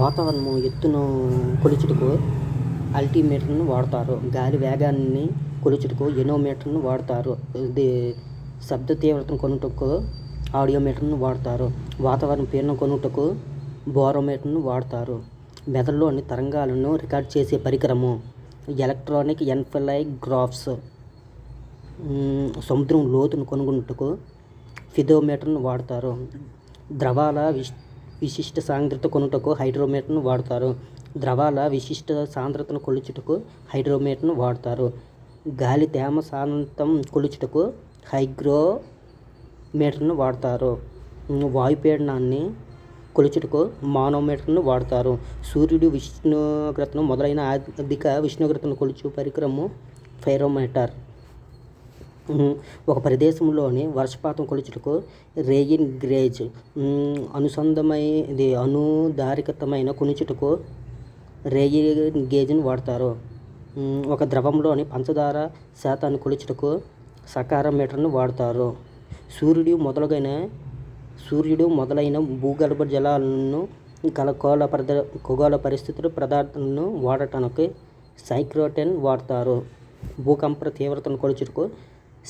వాతావరణము ఎత్తును కొలుచుటకు అల్టిమీటర్ను వాడతారు. గాలి వేగాన్ని కొలుచుటకు ఎనోమీటర్ను వాడతారు. శబ్ద తీవ్రతను కొనుటకు ఆడియోమీటర్ను వాడతారు. వాతావరణ పీడనం కొనుటకు బారోమీటర్ను వాడతారు. మెదడులోని తరంగాలను రికార్డ్ చేసే పరికరము ఎలక్ట్రానిక్ ఎన్ఫెలాగ్రాఫ్స్. సముద్రం లోతును కనుగొనుటకు ఫిదోమీటర్ను వాడతారు. ద్రవాల విశిష్ట సాంద్రత కొనుటకు హైడ్రోమీటర్ను వాడతారు. ద్రవాల విశిష్ట సాంద్రతను కొలుచుటకు హైడ్రోమీటర్ను వాడతారు. గాలి తేమ శాతం కొలుచుటకు హైగ్రోమీటర్ను వాడతారు. వాయుపీడనాన్ని కొలుచుటకు మానోమీటర్ను వాడతారు. సూర్యుడి ఉష్ణోగ్రతను మొదలైన అధిక ఉష్ణోగ్రతను కొలుచు పరికరము ఫైరోమీటర్. ఒక ప్రదేశంలోని వర్షపాతం కొలుచుటకు రెయిన్ గేజ్. అనుదారికతమైన కొలుచుటకు రెయిన్ గేజ్ను వాడతారు. ఒక ద్రవంలోని పంచదార శాతాన్ని కొలుచుటకు సకారోమీటర్ను వాడతారు. సూర్యుడు మొదలైన భూగర్భ జలాలను ఖగోళ పరిస్థితులు పదార్థాలను వాడటానికి సైక్రోటెన్ వాడతారు. భూకంప తీవ్రతను కొలుచుటకు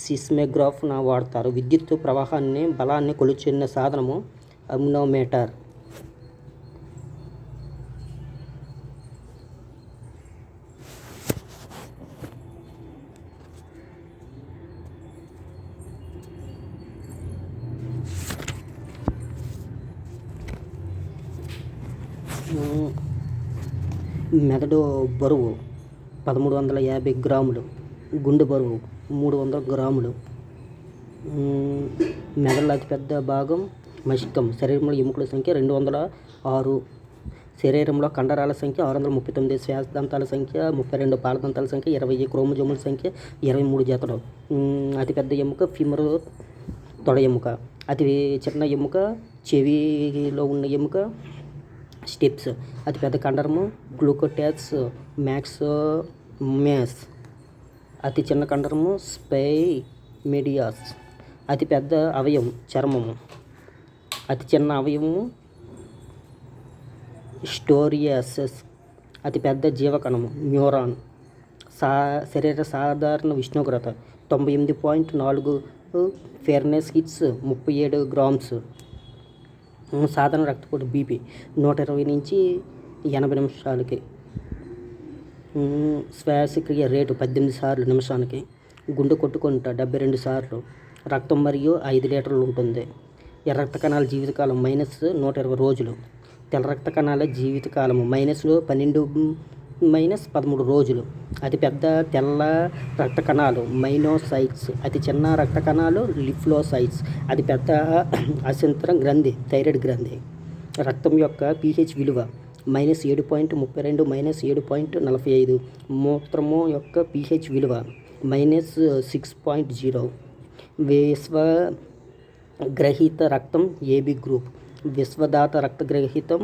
సిస్మోగ్రాఫ్ వాడతారు. విద్యుత్ ప్రవాహాన్ని బలాన్ని కొలుచున్న సాధనము అమ్నోమీటర్. మెదడు బరువు 1350 గ్రాములు. గుండె బరువు 300 గ్రాములు. మెదడులో అతిపెద్ద భాగం మస్తిష్కం. శరీరంలో ఎముకల సంఖ్య 206. శరీరంలో కండరాల సంఖ్య 639. శ్వాసదంతాల సంఖ్య 32. పాలదంతాల సంఖ్య 20. క్రోమోజోముల సంఖ్య 23 జతలు. అతిపెద్ద ఎముక ఫీమర్, తొడ ఎముక. అతి చిన్న ఎముక చెవిలో ఉన్న ఎముక స్టెప్స్. అతిపెద్ద కండరము గ్లూకోటాక్స్ మ్యాక్సిమస్. అతి చిన్న కండరము స్పైమిడియాస్. అతిపెద్ద అవయవం చర్మము. అతి చిన్న అవయవము స్టోరియాసిస్. అతిపెద్ద జీవకణము న్యూరాన్. శరీర సాధారణ ఉష్ణోగ్రత 98.4 ఫారెన్హీట్ 37 గ్రామ్స్. సాధారణ రక్తపోటు బీపీ 120 నుంచి 80 నిమిషాలకి. శ్వాసక్రియ రేటు 18 సార్లు నిమిషానికి. గుండె కొట్టుకుంట 72 సార్లు. రక్తం మరియు 5 లీటర్లు ఉంటుంది. ఎర్ర రక్త కణాల జీవితకాలం -120 రోజులు. తెల్ల రక్త కణాల జీవితకాలము -12-13 రోజులు. అతిపెద్ద తెల్ల రక్త కణాలు మైనోసైట్స్. అతి చిన్న రక్త కణాలు లింఫోసైట్స్. అతిపెద్ద అసంతర గ్రంథి థైరాయిడ్ గ్రంథి. రక్తం యొక్క pH విలువ -7.32 -7.45. మూత్రము యొక్క pH విలువ -6.0. విశ్వగ్రహీత రక్తం AB గ్రూప్. విశ్వదాత రక్తగ్రహీతం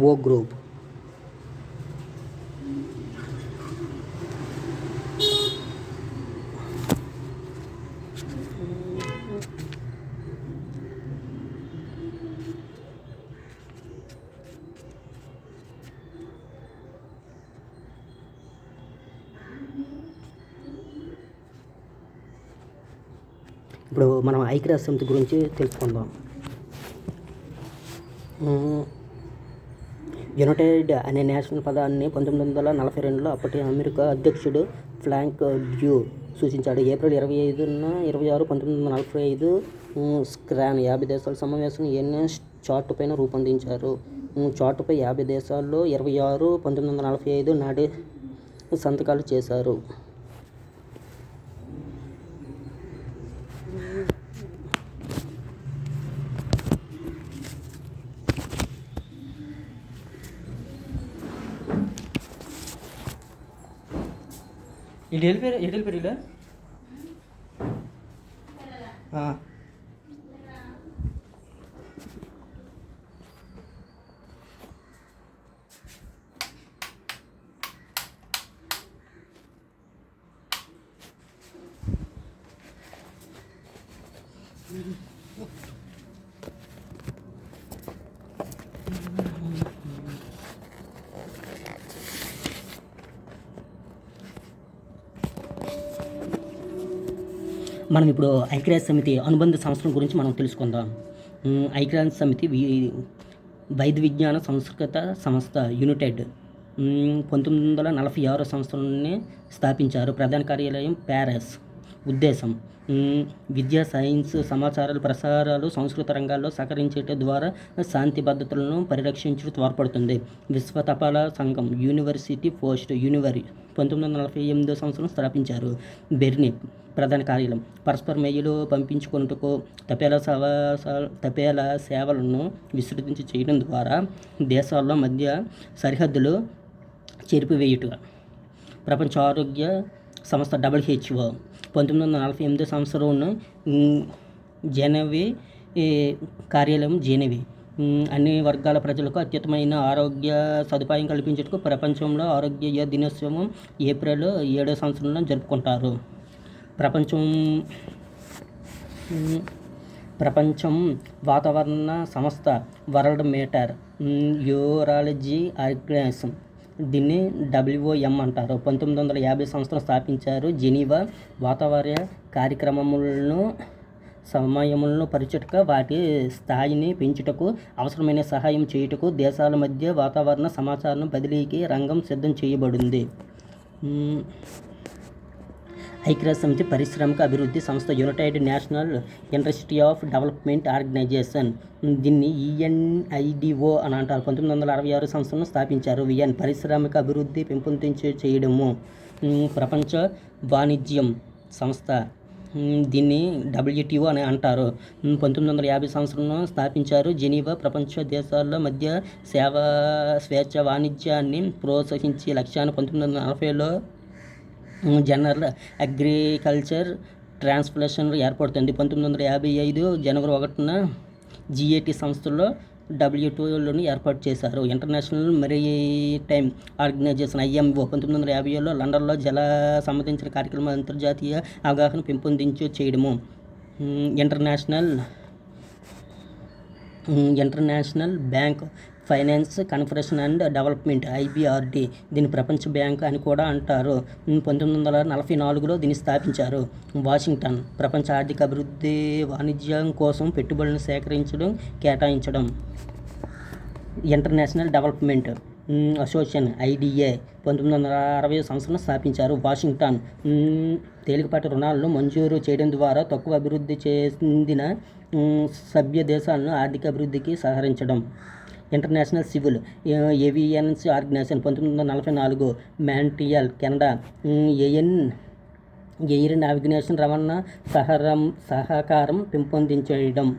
O group. ఇప్పుడు మనం ఐక్యరాజ్య సమితి గురించి తెలుసుకుందాం. యునైటెడ్ అనే నేషనల్ పదాన్ని 1942లో అప్పటి అమెరికా అధ్యక్షుడు ఫ్రాంక్లిన్ సూచించాడు. ఏప్రిల్ 25న 26, 1945 స్క్రాన్ 50 దేశాల సమావేశం యుఎన్ చార్ట్ పైన రూపొందించారు. చార్టుపై 50 దేశాల్లో 26 1945 నాటి సంతకాలు చేశారు. ఎడిల్ మనం ఇప్పుడు ఐక్యరాజ్య సమితి అనుబంధ సంస్థల గురించి మనం తెలుసుకుందాం. ఐక్యరాజ్య సమితి వైద్య విజ్ఞాన సంస్కృత సంస్థ యునైటెడ్ 1946 సంవత్సరంలోనే స్థాపించారు. ప్రధాన కార్యాలయం ప్యారిస్. ఉద్దేశం విద్య, సైన్స్, సమాచారాలు, ప్రసారాలు, సంస్కృత రంగాల్లో సహకరించడం ద్వారా శాంతి భద్రతలను పరిరక్షించడం తోడ్పడుతుంది. విశ్వ తపాలా సంఘం యూనివర్సిటీ పోస్ట్ 1948 సంవత్సరం స్థాపించారు. బెర్ని ప్రధాన కార్యాలయం పరస్పర మెయిల్ పంపించుకొనుటకు తపేలా సేవలను విస్తృతించి చేయడం ద్వారా దేశాల మధ్య సరిహద్దులు చెరిపివేయుట. ప్రపంచ ఆరోగ్య సంస్థ WHO 1948 సంవత్సరంలో జెనెవా కార్యాలయం జెనెవా అన్ని వర్గాల ప్రజలకు అత్యుత్తమైన ఆరోగ్య సదుపాయం కల్పించుటకు ప్రపంచంలో ఆరోగ్య దినోత్సవం ఏప్రిల్ 7 సంవత్సరంలో జరుపుకుంటారు. ప్రపంచం వాతావరణ సంస్థ వరల్డ్ మెటీరియాలజీ ఆర్గనైజేషన్, దీన్ని WOM అంటారు. 1950 సంవత్సరం స్థాపించారు. జెనీవా వాతావరణ కార్యక్రమములను సమయములను పరిచుటకు, వాటి స్థాయిని పెంచుటకు, అవసరమైన సహాయం చేయుటకు దేశాల మధ్య వాతావరణ సమాచారం బదిలీకి రంగం సిద్ధం చేయబడింది. ఐక్యరాజ్య సమితి పారిశ్రామిక అభివృద్ధి సంస్థ united national industry of development organization, దీన్ని UNIDO అని అంటారు. 1966 సంవత్సరంలో స్థాపించారు. పారిశ్రామిక అభివృద్ధి చేయడము. ప్రపంచ వాణిజ్యం సంస్థ, దీన్ని WTO అని అంటారు. 1950 సంవత్సరంలో స్థాపించారు. జెనీవా ప్రపంచ దేశాల మధ్య స్వేచ్ఛ వాణిజ్యాన్ని ప్రోత్సహించే లక్ష్యాన్ని 1940లో జనరల్ అగ్రికల్చర్ ట్రాన్స్లేషన్ ఏర్పడుతుంది. 1955 జనవరి 1న G8 సంస్థలో WTOలను ఏర్పాటు చేశారు. ఇంటర్నేషనల్ మెరిటైమ్ ఆర్గనైజేషన్ IMO 1950లో లండన్లో జల సంబంధించిన కార్యక్రమం అంతర్జాతీయ అవగాహన చేయడము. International bank finance corporation and development IBRD, దీన్ని ప్రపంచ బ్యాంక్ అని కూడా అంటారు. 1944లో దీన్ని స్థాపించారు. వాషింగ్టన్ ప్రపంచ ఆర్థిక అభివృద్ధి వాణిజ్యం కోసం పెట్టుబడులను సేకరించడం, కేటాయించడం. ఇంటర్నేషనల్ డెవలప్మెంట్ అసోసియేషన్ IDA 1960 సంవత్సరం స్థాపించారు. వాషింగ్టన్ తేలికపాటి రుణాలను మంజూరు చేయడం ద్వారా తక్కువ అభివృద్ధి చెందిన సభ్య దేశాలను ఆర్థిక అభివృద్ధికి సహకరించడం. ఇంటర్నేషనల్ సివిల్ ఏవియన్స్ organization 1944 Montreal, Canada air navigation రవాణా సహకారం పెంపొందించడం.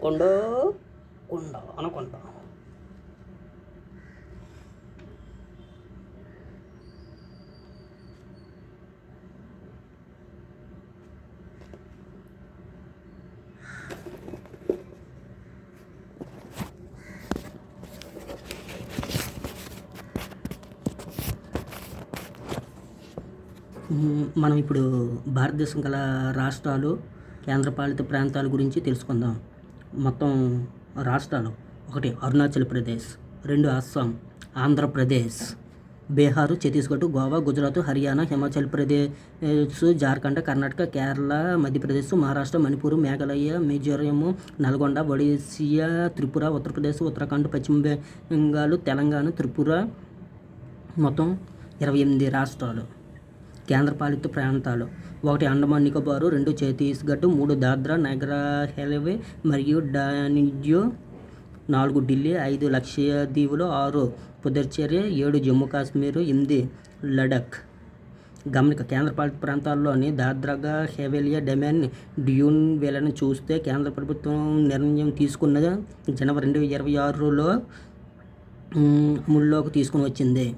కొండ అనకొండ. మనం ఇప్పుడు భారతదేశం గల రాష్ట్రాలు, కేంద్రపాలిత ప్రాంతాల గురించి తెలుసుకుందాం. మొత్తం రాష్ట్రాలు: 1 అరుణాచల్ ప్రదేశ్, 2 అస్సాం, ఆంధ్రప్రదేశ్, బీహార్, ఛత్తీస్గఢ్, గోవా, గుజరాత్, హర్యానా, హిమాచల్ ప్రదేశ్, జార్ఖండ్, కర్ణాటక, కేరళ, మధ్యప్రదేశ్, మహారాష్ట్ర, మణిపూర్, మేఘాలయ, మిజోరాం, నల్గొండ, ఒడిశా, త్రిపుర, ఉత్తరప్రదేశ్, ఉత్తరాఖండ్, పశ్చిమ బెంగాల్, తెలంగాణ, త్రిపుర. మొత్తం 28 రాష్ట్రాలు. కేంద్రపాలిత ప్రాంతాలు: 1 అండమాన్ నికోబార్, 2 ఛత్తీస్గఢ్, 3 దాద్రా నగర్ హవేలీ మరియు డామన్, 4 ఢిల్లీ, 5 లక్షద్వీపులు, 6 పుదుచ్చేరి, 7 జమ్మూ కాశ్మీర్, 8 లడాక్. గమనిక: కేంద్రపాలిత ప్రాంతాల్లోని దాద్రా హవేలీ, డామన్, డియూ వేలను చూస్తే కేంద్ర ప్రభుత్వం నిర్ణయం తీసుకున్న జనవరి 2026లో అమలులోకి తీసుకుని వచ్చింది.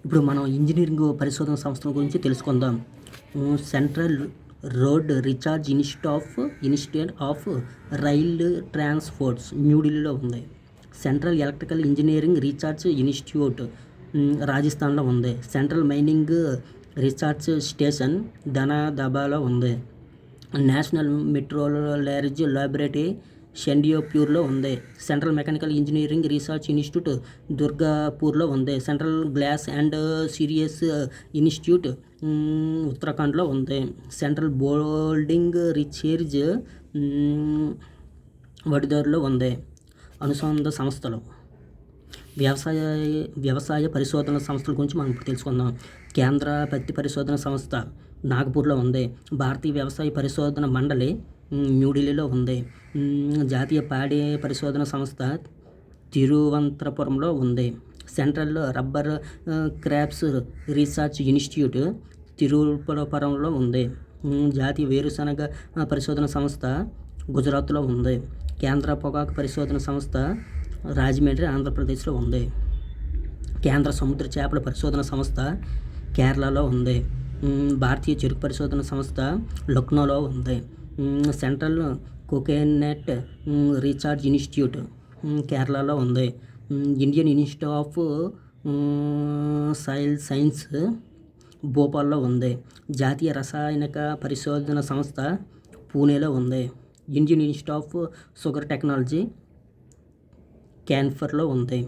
ఇప్పుడు మనం ఇంజనీరింగ్ పరిశోధన సంస్థల గురించి తెలుసుకుందాం. Central road research institute of rail transports న్యూఢిల్లీలో ఉంది. Central electrical engineering research institute రాజస్థాన్లో ఉంది. సెంట్రల్ మైనింగ్ రీసెర్చ్ స్టేషన్ ధనాదాబాలో ఉంది. నేషనల్ మెట్రోలజీ ల్యాబొరేటరీ షెండియోపూర్లో ఉంది. Central mechanical engineering research institute దుర్గాపూర్లో ఉంది. Central glass and serious institute ఉత్తరాఖండ్లో ఉంది. సెంట్రల్ బోల్డింగ్ రీసెర్చ్ వడోదరలో ఉంది. అనుసంధాన సంస్థలు వ్యవసాయ పరిశోధన సంస్థల గురించి మనం ఇప్పుడు తెలుసుకుందాం. కేంద్ర పత్తి పరిశోధన సంస్థ నాగపూర్లో ఉంది. భారతీయ వ్యవసాయ పరిశోధన మండలి న్యూఢిల్లీలో ఉంది. జాతీయ పాడి పరిశోధన సంస్థ తిరువనంతపురంలో ఉంది. Central rubber crops research institute తిరువనంతపురంలో ఉంది. జాతీయ వేరుశనగ పరిశోధన సంస్థ గుజరాత్లో ఉంది. కేంద్ర పొగాకు పరిశోధన సంస్థ రాజమండ్రి ఆంధ్రప్రదేశ్లో ఉంది. కేంద్ర సముద్ర చేపల పరిశోధన సంస్థ కేరళలో ఉంది. భారతీయ చెరుకు పరిశోధన సంస్థ లక్నోలో ఉంది. సెంట్రల్ కోకోనట్ రీసెర్చ్ ఇన్స్టిట్యూట్ కేరళలో ఉంది. Indian institute of soil science భోపాల్లో ఉంది. జాతీయ రసాయనిక పరిశోధన సంస్థ పూణేలో ఉంది. Indian institute of sugar technology క్యాన్ఫర్లో ఉంది.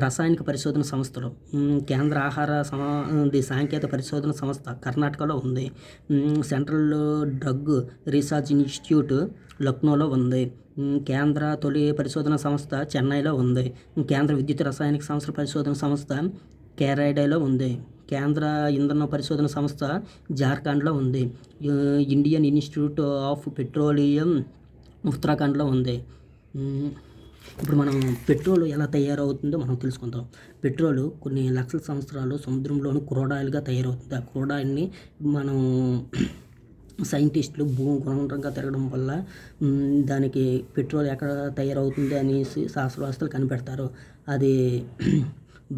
రసాయనిక పరిశోధన సంస్థలు కేంద్ర ఆహార సాంకేతిక పరిశోధన సంస్థ కర్ణాటకలో ఉంది. సెంట్రల్ డ్రగ్ రీసెర్చ్ ఇన్స్టిట్యూట్ లక్నోలో ఉంది. కేంద్ర తొలి పరిశోధన సంస్థ చెన్నైలో ఉంది. కేంద్ర విద్యుత్ రసాయనిక సంస్థల పరిశోధన సంస్థ కేరళలో ఉంది. కేంద్ర ఇంధన పరిశోధన సంస్థ జార్ఖండ్లో ఉంది. ఇండియన్ ఇన్స్టిట్యూట్ ఆఫ్ పెట్రోలియం ఉత్తరాఖండ్లో ఉంది. ఇప్పుడు మనం పెట్రోల్ ఎలా తయారవుతుందో మనం తెలుసుకుందాం. పెట్రోల్ కొన్ని లక్షల సంవత్సరాలు సముద్రంలోని క్రూడ్ ఆయిల్గా తయారవుతుంది. ఆ క్రూడ్ ఆయిల్ని మనం సైంటిస్టులు భూమి గుండ్రంగా తిరగడం వల్ల దానికి పెట్రోల్ ఎక్కడ తయారవుతుంది అనేసి శాస్త్రవేత్తలు కనిపెడతారు. అది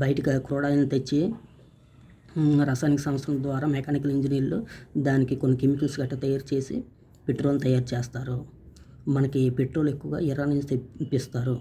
బయటకు క్రూడ్ ఆయిల్ని తెచ్చి రసాయనిక సంస్థల ద్వారా మెకానికల్ ఇంజనీర్లు దానికి కొన్ని కెమికల్స్ గట్రా తయారు చేసి పెట్రోల్ తయారు చేస్తారు. మనకి పెట్రోల్ ఎక్కువగా ఇరాన్ నుంచి తెప్పిస్తారు.